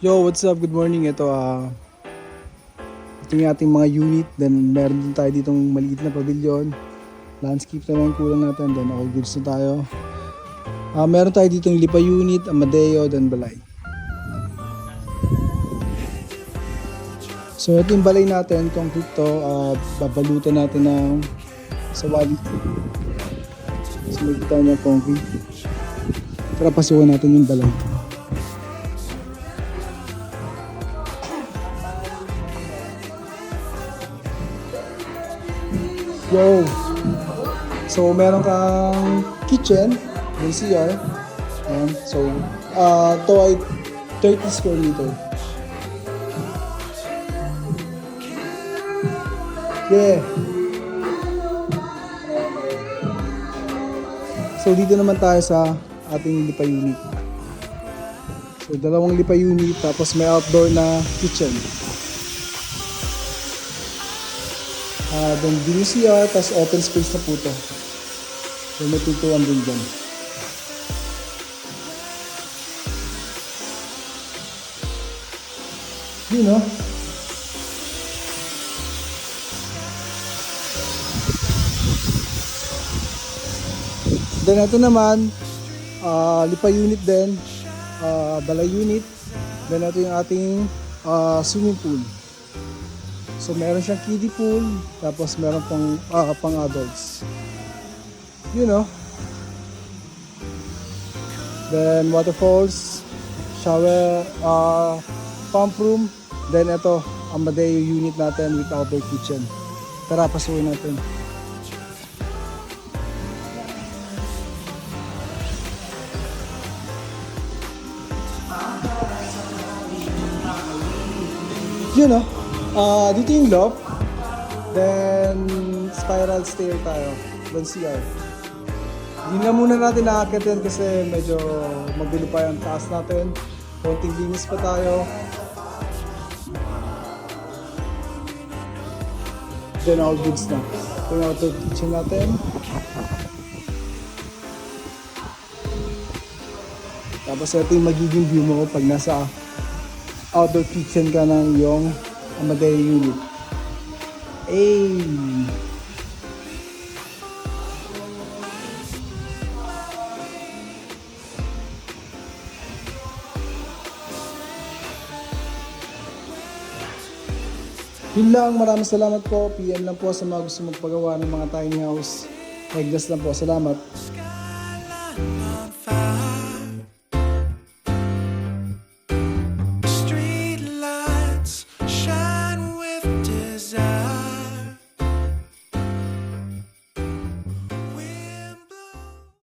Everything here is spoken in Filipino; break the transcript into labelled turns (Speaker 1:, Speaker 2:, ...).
Speaker 1: Yo, what's up? Good morning. Ito yung ating mga unit. Then meron din tayo ditong maliit na pavilion. Landscape na lang kulang natin. Then all goods na tayo. Meron tayo ditong Lipa unit, Amadeo, then Balay. So ito yung balay natin, concrete to. Babalutan natin ng sawali. So makikita niya concrete. Tara pasukan natin yung balay. Yo! So, meron kang kitchen, yung CR. Ayan. So, ito ay 30 square meter. Yeah! So, dito naman tayo sa ating lipa unit. So, dalawang lipa unit, tapos may outdoor na kitchen. Then din yung CR, tapos open space na po ito. So may tutuan din dyan. Yun no? Then ito naman, lipa unit din, balay unit. Then ito yung ating swimming pool. So meron siyang kiddie pool, tapos meron pang adults. You know. Then waterfalls, shower, pump room. Then ito, Amadeo unit natin with outdoor kitchen. Tara, pasukin natin. You know. Dito yung loft, then spiral stair tayo, then CR. Hindi na muna natin nakakit kasi medyo magulo pa yung taas natin. Konting linis pa tayo. Then all goods na. Ito yung outdoor kitchen natin. Tapos ito yung magiging view mo pag nasa outdoor kitchen ka ng yung Amadeo unit. Ay! Yun lang, maraming salamat po. PM lang po sa mga gusto magpagawa ng mga tiny house. Eggless lang po. Salamat.